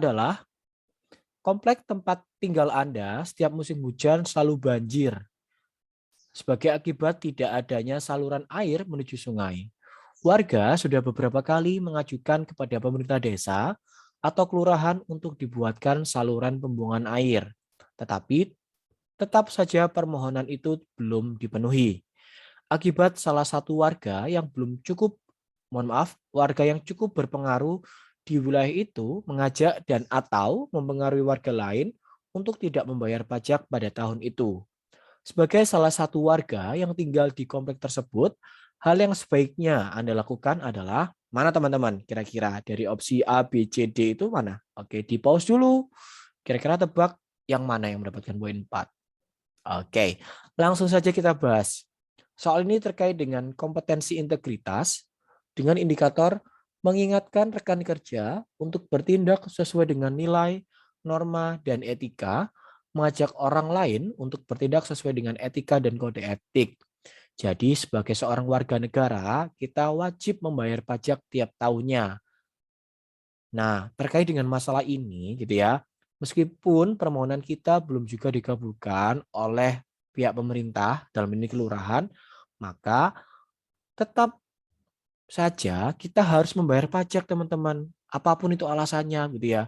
adalah komplek tempat tinggal Anda setiap musim hujan selalu banjir sebagai akibat tidak adanya saluran air menuju sungai. Warga sudah beberapa kali mengajukan kepada pemerintah desa atau kelurahan untuk dibuatkan saluran pembuangan air. Tetapi tetap saja permohonan itu belum dipenuhi. Akibat salah satu warga yang belum cukup, warga yang cukup berpengaruh di wilayah itu mengajak dan atau mempengaruhi warga lain untuk tidak membayar pajak pada tahun itu. Sebagai salah satu warga yang tinggal di komplek tersebut, hal yang sebaiknya Anda lakukan adalah mana teman-teman? Kira-kira dari opsi A, B, C, D itu mana? Oke, di pause dulu. Kira-kira tebak yang mana yang mendapatkan poin 4. Oke, langsung saja kita bahas. Soal ini terkait dengan kompetensi integritas dengan indikator mengingatkan rekan kerja untuk bertindak sesuai dengan nilai, norma, dan etika, mengajak orang lain untuk bertindak sesuai dengan etika dan kode etik. Jadi sebagai seorang warga negara, kita wajib membayar pajak tiap tahunnya. Nah, terkait dengan masalah ini gitu ya, meskipun permohonan kita belum juga dikabulkan oleh pihak pemerintah dalam ini kelurahan, maka tetap saja kita harus membayar pajak teman-teman. Apapun itu alasannya gitu ya.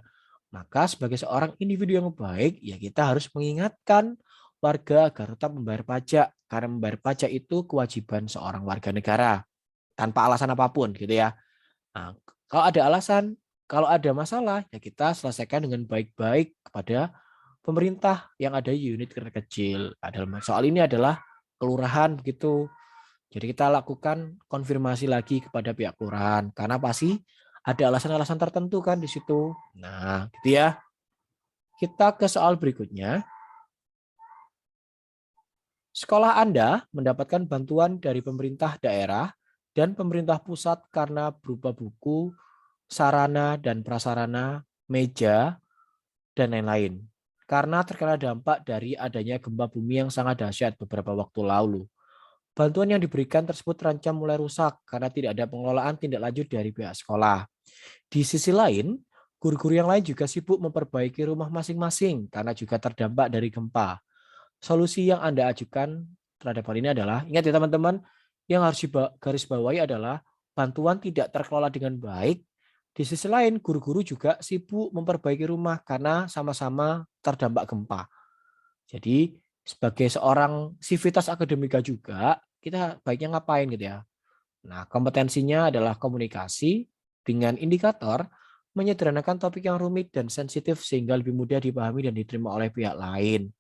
Maka sebagai seorang individu yang baik, ya kita harus mengingatkan warga agar tetap membayar pajak. Karena membayar pajak itu kewajiban seorang warga negara. Tanpa alasan apapun gitu ya. Nah, kalau ada alasan, kalau ada masalah, ya kita selesaikan dengan baik-baik kepada pemerintah yang ada di unit kecil. Dalam soal ini adalah kelurahan begitu. Jadi kita lakukan konfirmasi lagi kepada pihak kelurahan karena pasti ada alasan-alasan tertentu kan di situ. Nah, gitu ya. Kita ke soal berikutnya. Sekolah Anda mendapatkan bantuan dari pemerintah daerah dan pemerintah pusat karena berupa buku, sarana dan prasarana, meja, dan lain-lain. Karena terkena dampak dari adanya gempa bumi yang sangat dahsyat beberapa waktu lalu. Bantuan yang diberikan tersebut terancam mulai rusak karena tidak ada pengelolaan tindak lanjut dari pihak sekolah. Di sisi lain, guru-guru yang lain juga sibuk memperbaiki rumah masing-masing karena juga terdampak dari gempa. Solusi yang Anda ajukan terhadap hal ini adalah, ingat ya teman-teman, yang harus garis bawahi adalah bantuan tidak terkelola dengan baik. Di sisi lain, guru-guru juga sibuk memperbaiki rumah karena sama-sama terdampak gempa. Jadi, sebagai seorang sivitas akademika juga, kita baiknya ngapain gitu ya. Nah, kompetensinya adalah komunikasi dengan indikator, menyederhanakan topik yang rumit dan sensitif sehingga lebih mudah dipahami dan diterima oleh pihak lain.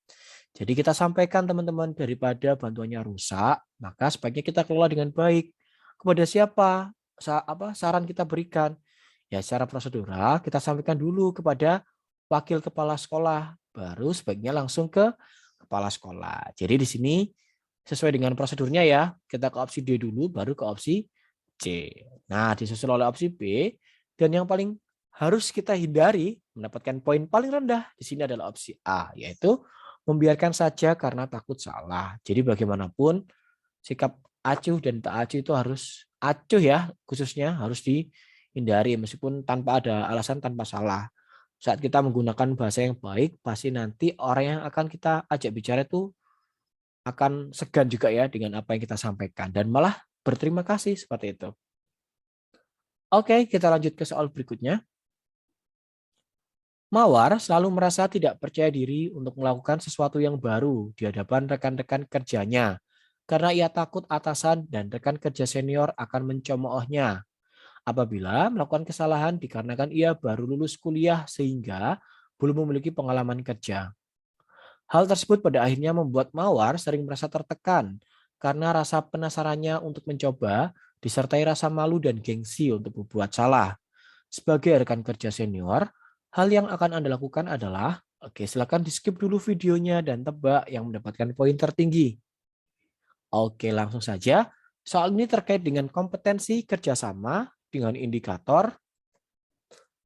Jadi kita sampaikan teman-teman, daripada bantuannya rusak, maka sebaiknya kita kelola dengan baik. Kepada siapa saran kita berikan? Ya secara prosedural kita sampaikan dulu kepada wakil kepala sekolah, baru sebaiknya langsung ke kepala sekolah. Jadi di sini sesuai dengan prosedurnya ya, kita ke opsi D dulu, baru ke opsi C. Nah, disusul oleh opsi B, dan yang paling harus kita hindari mendapatkan poin paling rendah di sini adalah opsi A, yaitu membiarkan saja karena takut salah. Jadi bagaimanapun sikap acuh dan tak acuh itu harus acuh ya, khususnya harus dihindari meskipun tanpa ada alasan, tanpa salah. Saat kita menggunakan bahasa yang baik, pasti nanti orang yang akan kita ajak bicara itu akan segan juga ya dengan apa yang kita sampaikan dan malah berterima kasih seperti itu. Oke, kita lanjut ke soal berikutnya. Mawar selalu merasa tidak percaya diri untuk melakukan sesuatu yang baru di hadapan rekan-rekan kerjanya karena ia takut atasan dan rekan kerja senior akan mencemoohnya apabila melakukan kesalahan dikarenakan ia baru lulus kuliah sehingga belum memiliki pengalaman kerja. Hal tersebut pada akhirnya membuat Mawar sering merasa tertekan karena rasa penasarannya untuk mencoba disertai rasa malu dan gengsi untuk berbuat salah. Sebagai rekan kerja senior, hal yang akan Anda lakukan adalah, oke, silakan di-skip dulu videonya dan tebak yang mendapatkan poin tertinggi. Oke, langsung saja. Soal ini terkait dengan kompetensi kerjasama dengan indikator,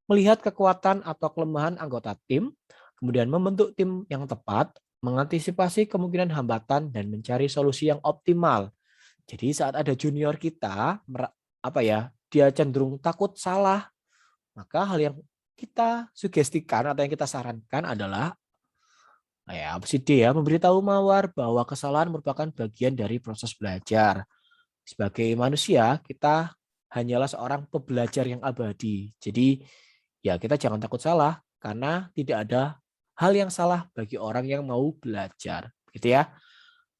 melihat kekuatan atau kelemahan anggota tim, kemudian membentuk tim yang tepat, mengantisipasi kemungkinan hambatan, dan mencari solusi yang optimal. Jadi saat ada junior kita, dia cenderung takut salah, maka hal yang kita sugestikan atau yang kita sarankan adalah opsi D ya, memberitahu mawar bahwa kesalahan merupakan bagian dari proses belajar. Sebagai manusia, kita hanyalah seorang pembelajar yang abadi. Jadi ya kita jangan takut salah karena tidak ada hal yang salah bagi orang yang mau belajar. Gitu ya.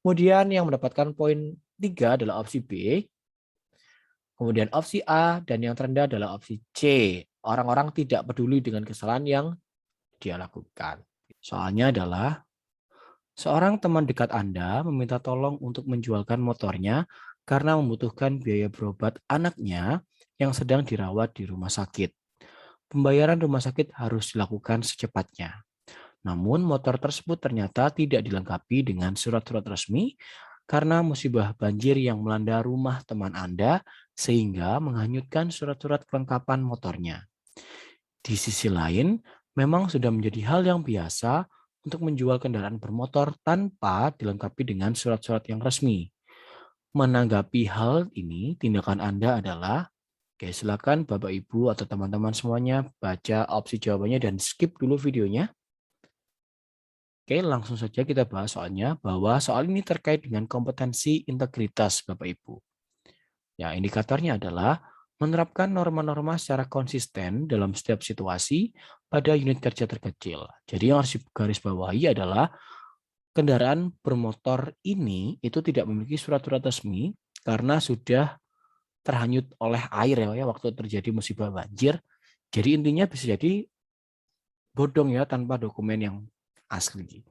Kemudian yang mendapatkan poin 3 adalah opsi B. Kemudian opsi A dan yang terendah adalah opsi C. Orang-orang tidak peduli dengan kesalahan yang dia lakukan. Soalnya adalah seorang teman dekat Anda meminta tolong untuk menjualkan motornya karena membutuhkan biaya berobat anaknya yang sedang dirawat di rumah sakit. Pembayaran rumah sakit harus dilakukan secepatnya. Namun motor tersebut ternyata tidak dilengkapi dengan surat-surat resmi karena musibah banjir yang melanda rumah teman Anda sehingga menghanyutkan surat-surat kelengkapan motornya. Di sisi lain, memang sudah menjadi hal yang biasa untuk menjual kendaraan bermotor tanpa dilengkapi dengan surat-surat yang resmi. Menanggapi hal ini, tindakan Anda adalah, oke, silakan Bapak Ibu atau teman-teman semuanya baca opsi jawabannya dan skip dulu videonya. Oke, langsung saja kita bahas soalnya bahwa soal ini terkait dengan kompetensi integritas Bapak Ibu. Ya, indikatornya adalah menerapkan norma-norma secara konsisten dalam setiap situasi pada unit kerja terkecil. Jadi yang harus digarisbawahi adalah kendaraan bermotor ini itu tidak memiliki surat-surat resmi karena sudah terhanyut oleh air ya waktu terjadi musibah banjir. Jadi intinya bisa jadi bodong ya tanpa dokumen yang asli.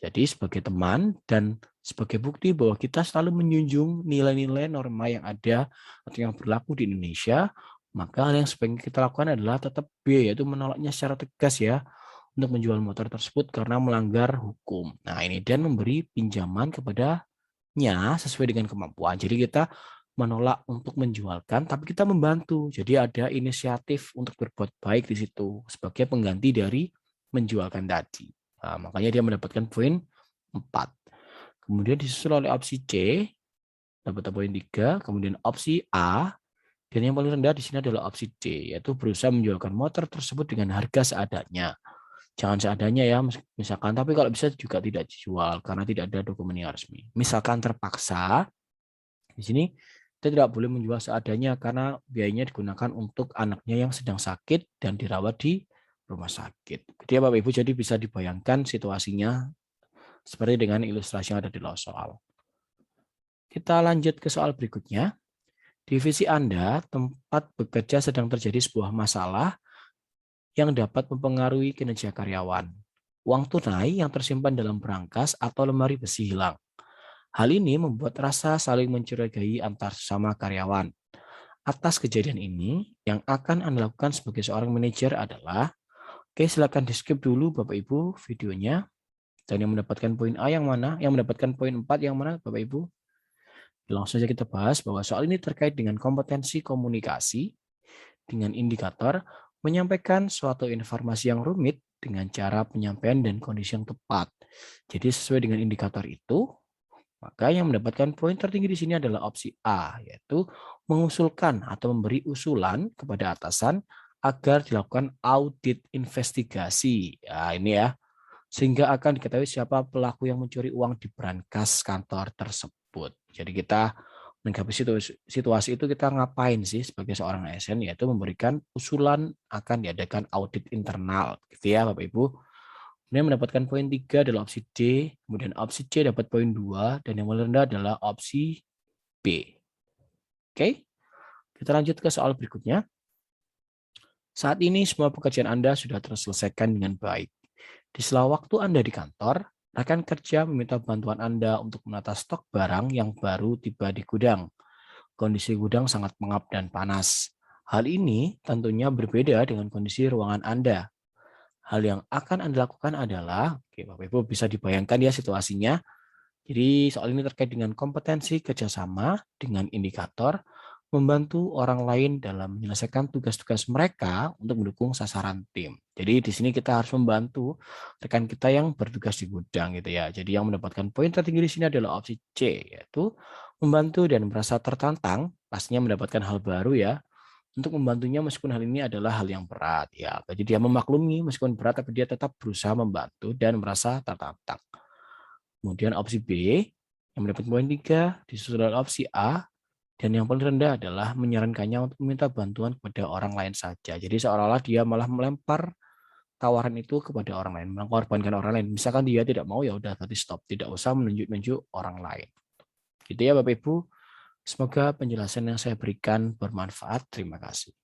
Jadi sebagai teman dan sebagai bukti bahwa kita selalu menjunjung nilai-nilai norma yang ada atau yang berlaku di Indonesia, maka hal yang sebaiknya kita lakukan adalah tetap B, yaitu menolaknya secara tegas ya untuk menjual motor tersebut karena melanggar hukum. Nah ini dan memberi pinjaman kepadanya sesuai dengan kemampuan. Jadi kita menolak untuk menjualkan, tapi kita membantu. Jadi ada inisiatif untuk berbuat baik di situ sebagai pengganti dari menjualkan tadi. Nah, makanya dia mendapatkan poin 4. Kemudian disusul oleh opsi C, dapat poin 3. Kemudian opsi A, dan yang paling rendah di sini adalah opsi D, yaitu berusaha menjualkan motor tersebut dengan harga seadanya. Jangan seadanya ya, misalkan, tapi kalau bisa juga tidak dijual karena tidak ada dokumen yang resmi. Misalkan terpaksa, di sini kita tidak boleh menjual seadanya karena biayanya digunakan untuk anaknya yang sedang sakit dan dirawat di rumah sakit. Jadi Bapak Ibu jadi bisa dibayangkan situasinya seperti dengan ilustrasi yang ada di bawah soal. Kita lanjut ke soal berikutnya. Divisi Anda, tempat bekerja sedang terjadi sebuah masalah yang dapat mempengaruhi kinerja karyawan. Uang tunai yang tersimpan dalam berangkas atau lemari besi hilang. Hal ini membuat rasa saling mencurigai antar sesama karyawan. Atas kejadian ini, yang akan Anda lakukan sebagai seorang manajer adalah, oke, silakan di-skip dulu Bapak Ibu videonya. Dan yang mendapatkan poin A yang mana? Yang mendapatkan poin 4 yang mana Bapak Ibu? Langsung saja kita bahas bahwa soal ini terkait dengan kompetensi komunikasi dengan indikator menyampaikan suatu informasi yang rumit dengan cara penyampaian dan kondisi yang tepat. Jadi sesuai dengan indikator itu, maka yang mendapatkan poin tertinggi di sini adalah opsi A, yaitu mengusulkan atau memberi usulan kepada atasan agar dilakukan audit investigasi. Ya, ini ya, sehingga akan diketahui siapa pelaku yang mencuri uang di brankas kantor tersebut. Jadi kita menanggapi situasi itu kita ngapain sih sebagai seorang ASN, yaitu memberikan usulan akan diadakan audit internal gitu ya Bapak Ibu. Kemudian mendapatkan poin 3 adalah opsi D, kemudian opsi C dapat poin 2 dan yang paling rendah adalah opsi B. Oke. Kita lanjut ke soal berikutnya. Saat ini semua pekerjaan Anda sudah terselesaikan dengan baik. Di sela waktu Anda di kantor, rekan kerja meminta bantuan Anda untuk menata stok barang yang baru tiba di gudang. Kondisi gudang sangat pengap dan panas. Hal ini tentunya berbeda dengan kondisi ruangan Anda. Hal yang akan Anda lakukan adalah, oke Bapak Ibu bisa dibayangkan ya situasinya. Jadi soal ini terkait dengan kompetensi kerjasama dengan indikator, membantu orang lain dalam menyelesaikan tugas-tugas mereka untuk mendukung sasaran tim. Jadi di sini kita harus membantu rekan kita yang bertugas di gudang gitu ya. Jadi yang mendapatkan poin tertinggi di sini adalah opsi C, yaitu membantu dan merasa tertantang, pastinya mendapatkan hal baru ya, untuk membantunya meskipun hal ini adalah hal yang berat. Ya, jadi dia memaklumi meskipun berat, tapi dia tetap berusaha membantu dan merasa tertantang. Kemudian opsi B yang mendapat poin 3 disusul oleh opsi A, dan yang paling rendah adalah menyarankannya untuk meminta bantuan kepada orang lain saja. Jadi seolah-olah dia malah melempar tawaran itu kepada orang lain, mengorbankan orang lain. Misalkan dia tidak mau, ya udah tadi stop, tidak usah menunjuk-nunjuk orang lain. Gitu ya Bapak Ibu. Semoga penjelasan yang saya berikan bermanfaat. Terima kasih.